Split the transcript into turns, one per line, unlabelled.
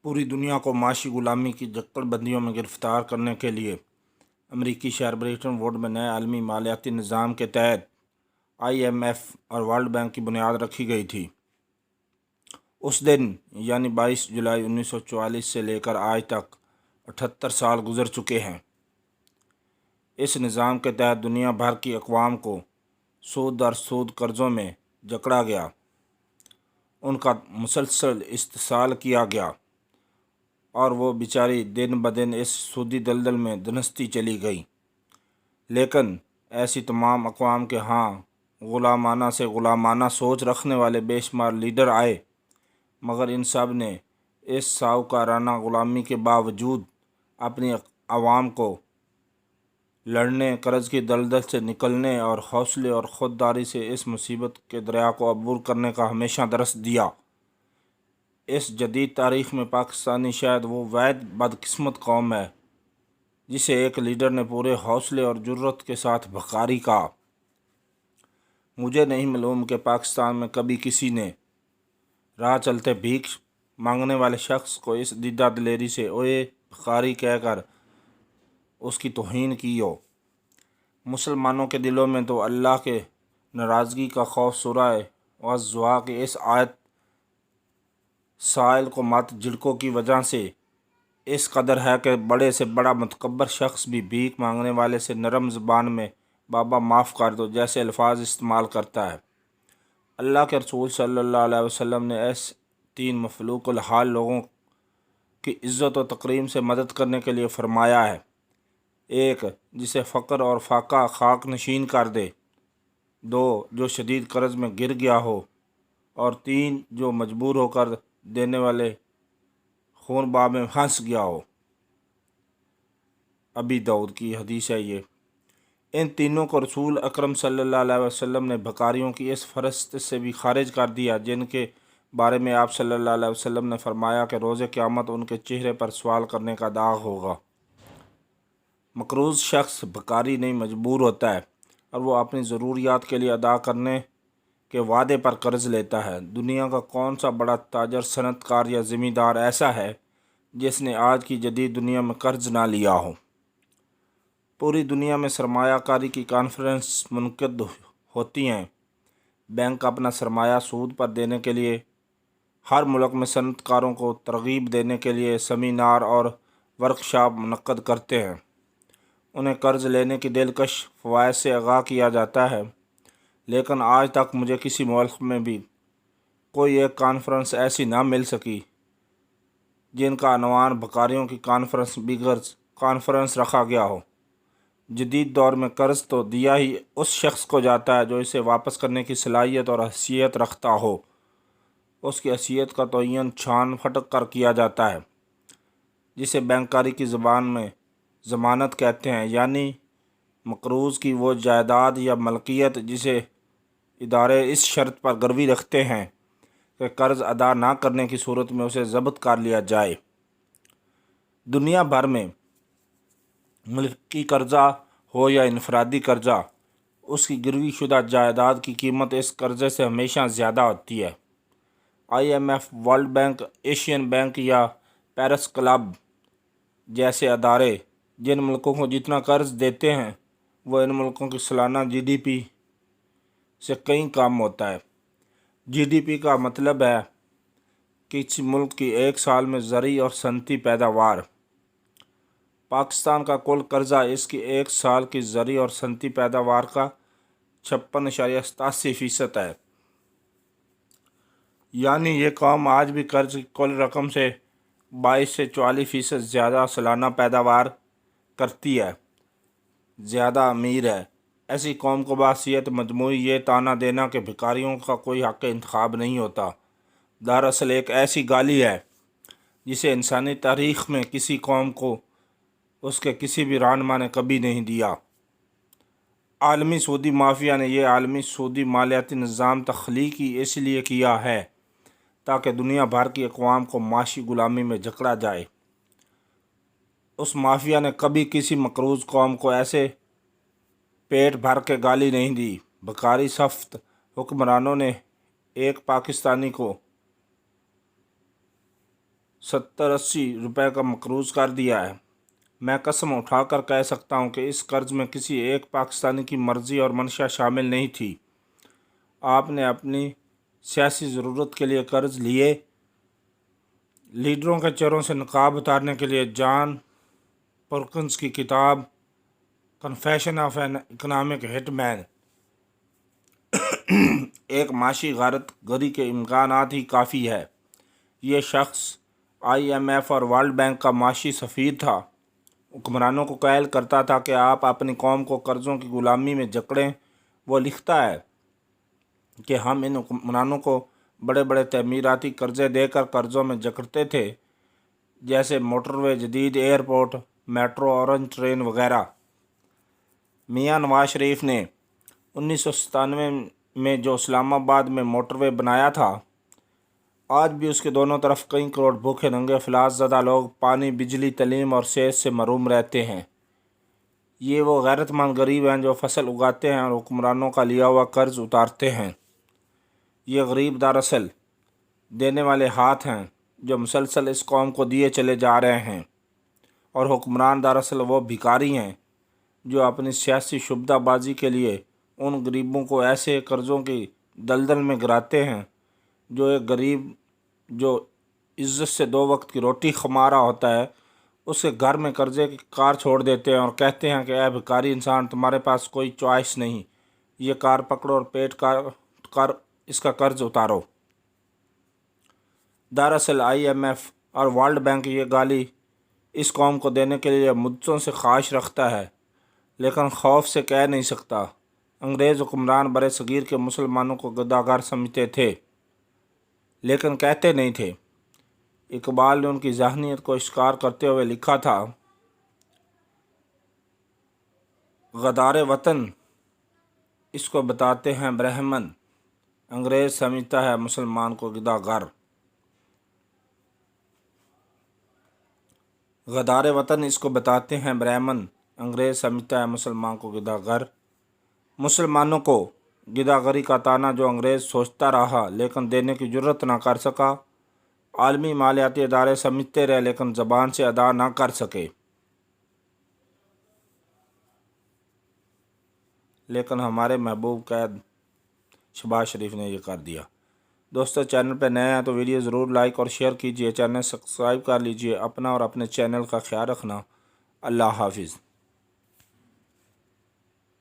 پوری دنیا کو معاشی غلامی کی جکڑ بندیوں میں گرفتار کرنے کے لیے امریکی شہر برٹن ووڈ میں نئے عالمی مالیاتی نظام کے تحت IMF اور ورلڈ بینک کی بنیاد رکھی گئی تھی۔ اس دن یعنی 22 جولائی 1944 سے لے کر آج تک 78 سال گزر چکے ہیں۔ اس نظام کے تحت دنیا بھر کی اقوام کو سود در سود قرضوں میں جکڑا گیا، ان کا مسلسل استحصال کیا گیا اور وہ بیچاری دن بدن اس سودی دلدل میں دھنستی چلی گئی۔ لیکن ایسی تمام اقوام کے ہاں غلامانہ سے غلامانہ سوچ رکھنے والے بے شمار لیڈر آئے، مگر ان سب نے اس ساہوکارانہ غلامی کے باوجود اپنی عوام کو لڑنے، قرض کی دلدل سے نکلنے اور حوصلے اور خودداری سے اس مصیبت کے دریا کو عبور کرنے کا ہمیشہ درس دیا۔ اس جدید تاریخ میں پاکستانی شاید وہ واحد بدقسمت قوم ہے جسے ایک لیڈر نے پورے حوصلے اور جرات کے ساتھ بھکاری کہا۔ مجھے نہیں معلوم کہ پاکستان میں کبھی کسی نے راہ چلتے بھیک مانگنے والے شخص کو اس دیدہ دلیری سے اوئے بھکاری کہہ کر اس کی توہین کی ہو۔ مسلمانوں کے دلوں میں تو اللہ کے ناراضگی کا خوف سورہ والضحیٰ کی اس آیت سائل کو مت جھڑکو کی وجہ سے اس قدر ہے کہ بڑے سے بڑا متکبر شخص بھی بھیک مانگنے والے سے نرم زبان میں بابا معاف کر دو جیسے الفاظ استعمال کرتا ہے۔ اللہ کے رسول صلی اللہ علیہ وسلم نے ایسے 3 مفلوق الحال لوگوں کی عزت و تکریم سے مدد کرنے کے لیے فرمایا ہے: 1 جسے فقر اور فاقہ خاک نشین کر دے، 2 جو شدید قرض میں گر گیا ہو، اور 3 جو مجبور ہو کر دینے والے خون بہا میں پھنس گیا ہو۔ ابی داؤد کی حدیث ہے یہ۔ ان تینوں کو رسول اکرم صلی اللہ علیہ وسلم نے بھکاریوں کی اس فہرست سے بھی خارج کر دیا جن کے بارے میں آپ صلی اللہ علیہ وسلم نے فرمایا کہ روز قیامت ان کے چہرے پر سوال کرنے کا داغ ہوگا۔ مقروض شخص بھکاری نہیں مجبور ہوتا ہے اور وہ اپنی ضروریات کے لیے ادا کرنے کے وعدے پر قرض لیتا ہے۔ دنیا کا کون سا بڑا تاجر، صنعت کار یا زمیندار ایسا ہے جس نے آج کی جدید دنیا میں قرض نہ لیا ہو؟ پوری دنیا میں سرمایہ کاری کی کانفرنس منعقد ہوتی ہیں۔ بینک اپنا سرمایہ سود پر دینے کے لیے ہر ملک میں صنعت کاروں کو ترغیب دینے کے لیے سیمینار اور ورکشاپ منعقد کرتے ہیں۔ انہیں قرض لینے کی دلکش فوائد سے آگاہ کیا جاتا ہے، لیکن آج تک مجھے کسی ملک میں بھی کوئی ایک کانفرنس ایسی نہ مل سکی جن کا عنوان بھکاریوں کی کانفرنس بگرز کانفرنس رکھا گیا ہو۔ جدید دور میں قرض تو دیا ہی اس شخص کو جاتا ہے جو اسے واپس کرنے کی صلاحیت اور حیثیت رکھتا ہو۔ اس کی حیثیت کا تعین چھان پھٹک کر کیا جاتا ہے، جسے بینکاری کی زبان میں ضمانت کہتے ہیں، یعنی مقروض کی وہ جائیداد یا ملکیت جسے ادارے اس شرط پر گروی رکھتے ہیں کہ قرض ادا نہ کرنے کی صورت میں اسے ضبط کر لیا جائے۔ دنیا بھر میں ملکی قرضہ ہو یا انفرادی قرضہ، اس کی گروی شدہ جائیداد کی قیمت اس قرضے سے ہمیشہ زیادہ ہوتی ہے۔ IMF، world bank, Asian bank یا پیرس کلب جیسے ادارے جن ملکوں کو جتنا قرض دیتے ہیں وہ ان ملکوں کی سالانہ GDP سے کہیں کم ہوتا ہے۔ GDP کا مطلب ہے کہ کسی ملک کی ایک سال میں زرعی اور صنعتی پیداوار۔ پاکستان کا کل قرضہ اس کی ایک سال کی زرعی اور صنعتی پیداوار کا 56.87% ہے۔ یعنی یہ قوم آج بھی قرض کی کل رقم سے 22 سے 44% زیادہ سالانہ پیداوار کرتی ہے، زیادہ امیر ہے۔ ایسی قوم کو بحیثیت مجموعی یہ طعنہ دینا کہ بھکاریوں کا کوئی حق انتخاب نہیں ہوتا، دراصل ایک ایسی گالی ہے جسے انسانی تاریخ میں کسی قوم کو اس کے کسی بھی رہنما نے کبھی نہیں دیا۔ عالمی سودی مافیا نے یہ عالمی سودی مالیاتی نظام تخلیق ہی اس لیے کیا ہے تاکہ دنیا بھر کی اقوام کو معاشی غلامی میں جکڑا جائے۔ اس مافیا نے کبھی کسی مقروض قوم کو ایسے پیٹ بھر کے گالی نہیں دی۔ بھکاری سفت حکمرانوں نے ایک پاکستانی کو 70-80 روپے کا مقروض کر دیا ہے۔ میں قسم اٹھا کر کہہ سکتا ہوں کہ اس قرض میں کسی ایک پاکستانی کی مرضی اور منشا شامل نہیں تھی۔ آپ نے اپنی سیاسی ضرورت کے لیے قرض لیے۔ لیڈروں کے چہروں سے نقاب اتارنے کے لیے جان پرکنز کی کتاب کنفیشن آف این اکنامک ہٹ مین ایک معاشی غارت گری کے امکانات ہی کافی ہے۔ یہ شخص IMF اور ورلڈ بینک کا معاشی سفیر تھا۔ حکمرانوں کو قائل کرتا تھا کہ آپ اپنی قوم کو قرضوں کی غلامی میں جکڑیں۔ وہ لکھتا ہے کہ ہم ان حکمرانوں کو بڑے بڑے تعمیراتی قرضے دے کر قرضوں میں جکڑتے تھے، جیسے موٹر وے، جدید ایئرپورٹ، میٹرو، اورنج ٹرین وغیرہ۔ میاں نواز شریف نے 1997 میں جو اسلام آباد میں موٹر وے بنایا تھا، آج بھی اس کے دونوں طرف کئی کروڑ بھوکے ننگے افلاس زدہ لوگ پانی، بجلی، تعلیم اور صحت سے محروم رہتے ہیں۔ یہ وہ غیرت مند غریب ہیں جو فصل اگاتے ہیں اور حکمرانوں کا لیا ہوا قرض اتارتے ہیں۔ یہ غریب دراصل دینے والے ہاتھ ہیں جو مسلسل اس قوم کو دیے چلے جا رہے ہیں، اور حکمران دراصل وہ بھکاری ہیں جو اپنی سیاسی شعبدہ بازی کے لیے ان غریبوں کو ایسے قرضوں کی دلدل میں گراتے ہیں۔ جو ایک غریب جو عزت سے 2 وقت کی روٹی کما رہا ہوتا ہے، اس کے گھر میں قرضے کی کار چھوڑ دیتے ہیں اور کہتے ہیں کہ اے بھکاری انسان، تمہارے پاس کوئی چوائس نہیں، یہ کار پکڑو اور پیٹ کر اس کا قرض اتارو۔ دراصل IMF اور ورلڈ بینک یہ گالی اس قوم کو دینے کے لیے مدتوں سے خواہش رکھتا ہے، لیکن خوف سے کہہ نہیں سکتا۔ انگریز حکمران برِ صغیر کے مسلمانوں کو گداگر سمجھتے تھے، لیکن کہتے نہیں تھے۔ اقبال نے ان کی ذہنیت کو اشکار کرتے ہوئے لکھا تھا، غدارِ وطن اس کو بتاتے ہیں برہمن، انگریز سمجھتا ہے مسلمان کو گداگر۔ غدارِ وطن اس کو بتاتے ہیں برہمن، انگریز سمجھتا ہے مسلمان کو گداگر۔ مسلمانوں کو گداگری کا تانا جو انگریز سوچتا رہا لیکن دینے کی جرت نہ کر سکا، عالمی مالیاتی ادارے سمجھتے رہے لیکن زبان سے ادا نہ کر سکے۔ لیکن ہمارے محبوب قائد شہباز شریف نے یہ کر دیا۔ دوستو، چینل پہ نئے ہیں تو ویڈیو ضرور لائک اور شیئر کیجیے، چینل سبسکرائب کر لیجیے۔ اپنا اور اپنے چینل کا خیال رکھنا۔ اللہ حافظ۔